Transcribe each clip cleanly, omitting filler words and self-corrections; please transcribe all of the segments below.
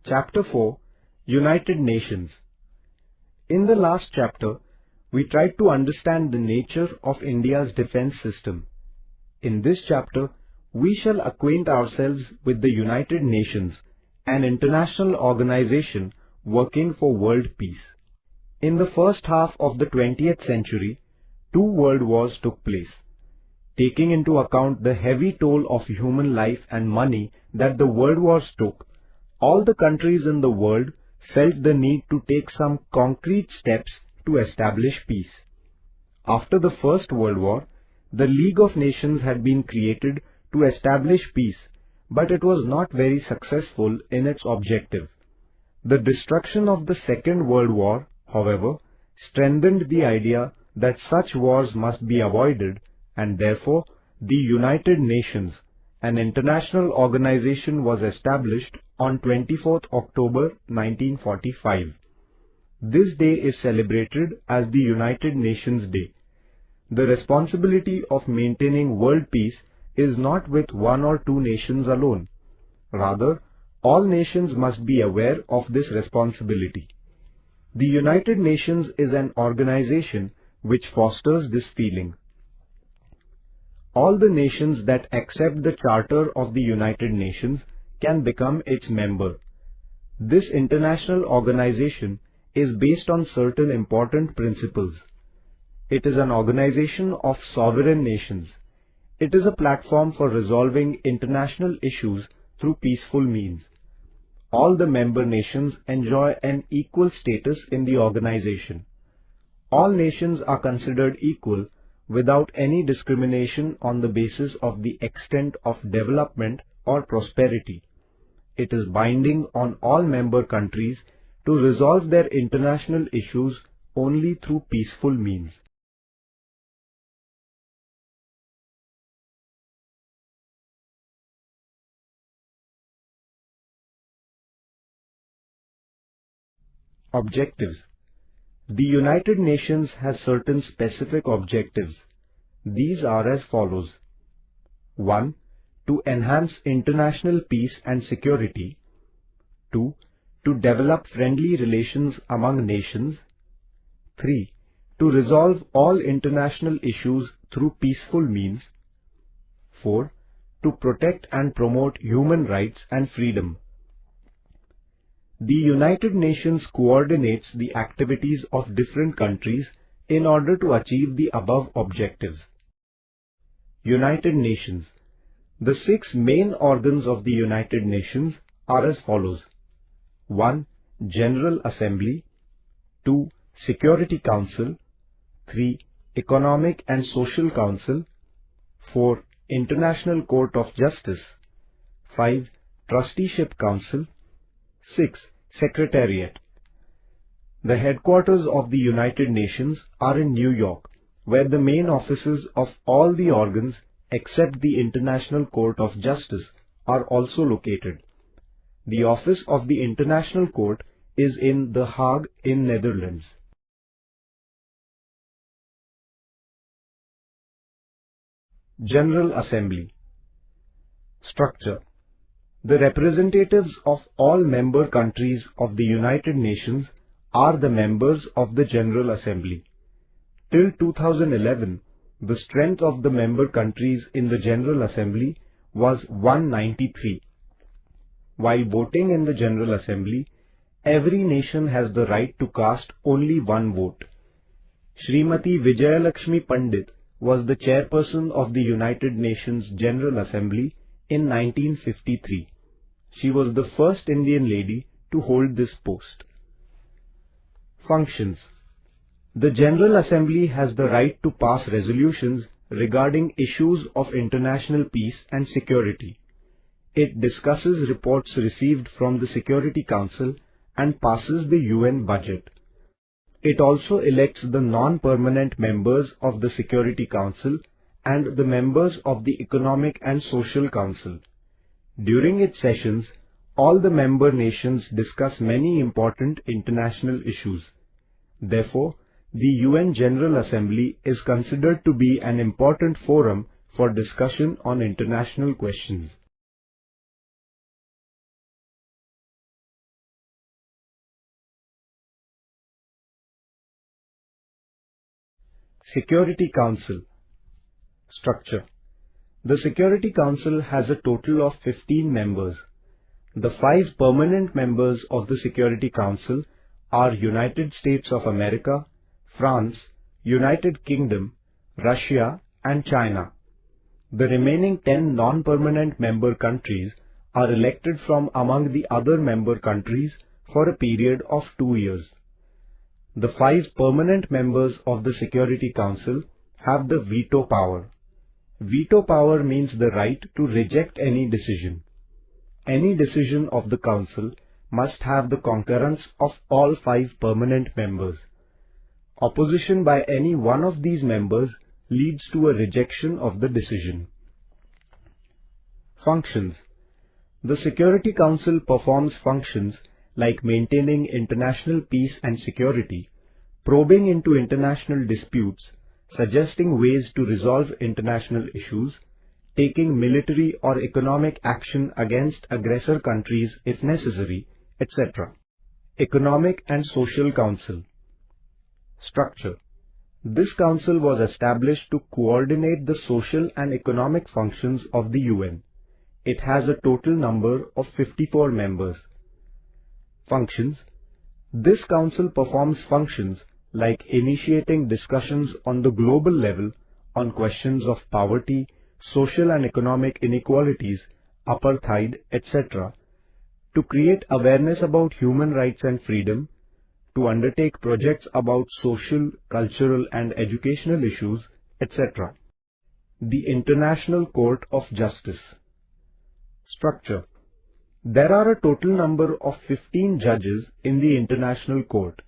Chapter 4, United Nations. In the last chapter, we tried to understand the nature of India's defense system. In this chapter, we shall acquaint ourselves with the United Nations, an international organization working for world peace. In the first half of the 20th century, two world wars took place. Taking into account the heavy toll of human life and money that the world wars took, all the countries in the world felt the need to take some concrete steps to establish peace. After the First World War, the League of Nations had been created to establish peace, but it was not very successful in its objective. The destruction of the Second World War, however, strengthened the idea that such wars must be avoided, and therefore the United Nations, an international organization, was established on 24th October 1945. This day is celebrated as the United Nations Day. The responsibility of maintaining world peace is not with one or two nations alone. Rather, all nations must be aware of this responsibility. The United Nations is an organization which fosters this feeling. All the nations that accept the Charter of the United Nations can become its member. This international organization is based on certain important principles. It is an organization of sovereign nations. It is a platform for resolving international issues through peaceful means. All the member nations enjoy an equal status in the organization. All nations are considered equal without any discrimination on the basis of the extent of development or prosperity. It is binding on all member countries to resolve their international issues only through peaceful means. Objectives. The United Nations has certain specific objectives. These are as follows. 1. To enhance international peace and security. 2. To develop friendly relations among nations. 3. To resolve all international issues through peaceful means. 4. To protect and promote human rights and freedom. The United Nations coordinates the activities of different countries in order to achieve the above objectives. United Nations. The 6 main organs of the United Nations are as follows. 1. General Assembly. 2. Security Council. 3. Economic and Social Council. 4. International Court of Justice. 5. Trusteeship Council. 6. Secretariat. The headquarters of the United Nations are in New York, where the main offices of all the organs except the International Court of Justice are also located. The office of the International Court is in The Hague in Netherlands. General Assembly. Structure. The representatives of all member countries of the United Nations are the members of the General Assembly. Till 2011, the strength of the member countries in the General Assembly was 193. While voting in the General Assembly, every nation has the right to cast only one vote. Srimati Vijayalakshmi Pandit was the chairperson of the United Nations General Assembly in 1953. She was the first Indian lady to hold this post. Functions. The General Assembly has the right to pass resolutions regarding issues of international peace and security. It discusses reports received from the Security Council and passes the UN budget. It also elects the non-permanent members of the Security Council and the members of the Economic and Social Council. During its sessions, all the member nations discuss many important international issues. Therefore, the UN General Assembly is considered to be an important forum for discussion on international questions. Security Council. Structure. The Security Council has a total of 15 members. The 5 permanent members of the Security Council are United States of America, France, United Kingdom, Russia and China. The remaining 10 non-permanent member countries are elected from among the other member countries for a period of 2 years. The 5 permanent members of the Security Council have the veto power. Veto power means the right to reject any decision. Any decision of the Council must have the concurrence of all 5 permanent members. Opposition by any one of these members leads to a rejection of the decision. Functions. The Security Council performs functions like maintaining international peace and security, probing into international disputes, suggesting ways to resolve international issues, taking military or economic action against aggressor countries if necessary, etc. Economic and Social Council. Structure. This council was established to coordinate the social and economic functions of the UN. It has a total number of 54 members. Functions. This council performs functions like initiating discussions on the global level on questions of poverty, social and economic inequalities, apartheid, etc., to create awareness about human rights and freedom, to undertake projects about social, cultural and educational issues, etc. The International Court of Justice. Structure. There are a total number of 15 judges in the International Court.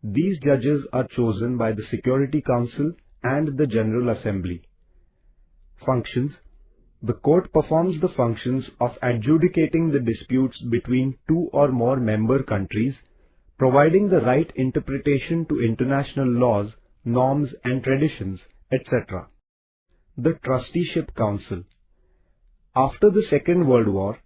These judges are chosen by the Security Council and the General Assembly. Functions. The court performs the functions of adjudicating the disputes between 2 or more member countries, providing the right interpretation to international laws, norms and traditions, etc. The Trusteeship Council. After the Second World War,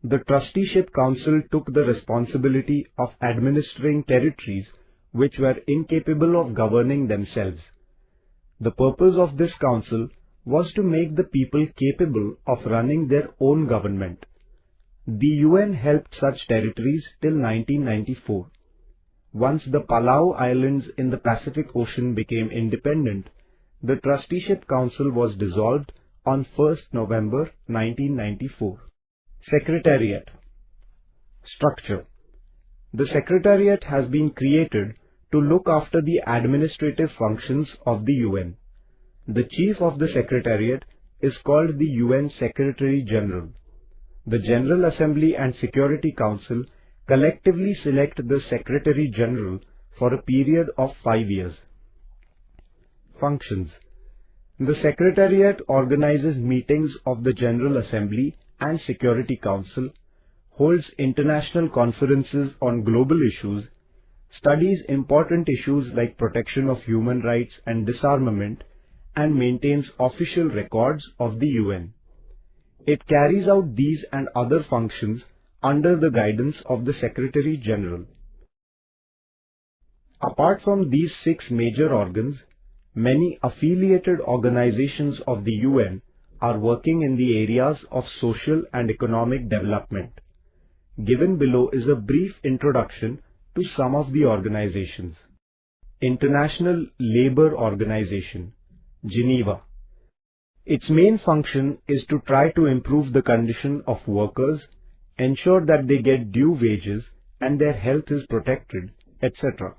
the Trusteeship Council took the responsibility of administering territories which were incapable of governing themselves. The purpose of this council was to make the people capable of running their own government. The UN helped such territories till 1994. Once the Palau Islands in the Pacific Ocean became independent, the Trusteeship Council was dissolved on 1st November 1994. Secretariat. Structure. The Secretariat has been created to look after the administrative functions of the UN. The Chief of the Secretariat is called the UN Secretary General. The General Assembly and Security Council collectively select the Secretary General for a period of 5 years. Functions. The Secretariat organizes meetings of the General Assembly and Security Council, holds international conferences on global issues, studies important issues like protection of human rights and disarmament, and maintains official records of the UN. It carries out these and other functions under the guidance of the Secretary General. Apart from these 6 major organs, many affiliated organizations of the UN are working in the areas of social and economic development. Given below is a brief introduction to some of the organizations. International Labour Organization, Geneva. Its main function is to try to improve the condition of workers, ensure that they get due wages and their health is protected, etc.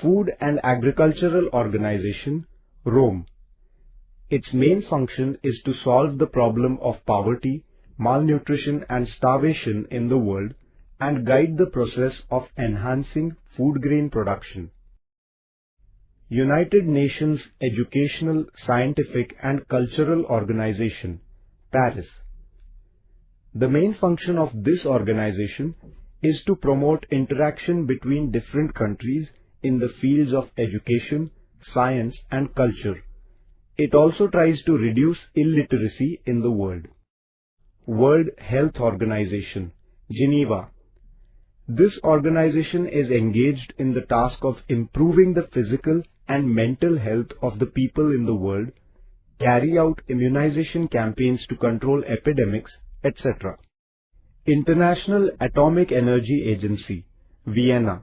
Food and Agricultural Organization, Rome. Its main function is to solve the problem of poverty, malnutrition and starvation in the world and guide the process of enhancing food grain production. United Nations Educational, Scientific and Cultural Organization, Paris. The main function of this organization is to promote interaction between different countries in the fields of education, science and culture. It also tries to reduce illiteracy in the world. World Health Organization, Geneva. This organization is engaged in the task of improving the physical and mental health of the people in the world, carry out immunization campaigns to control epidemics, etc. International Atomic Energy Agency, Vienna.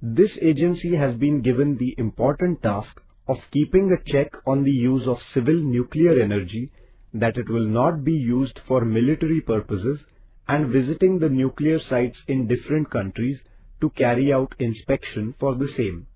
This agency has been given the important task of keeping a check on the use of civil nuclear energy, that it will not be used for military purposes, and visiting the nuclear sites in different countries to carry out inspection for the same.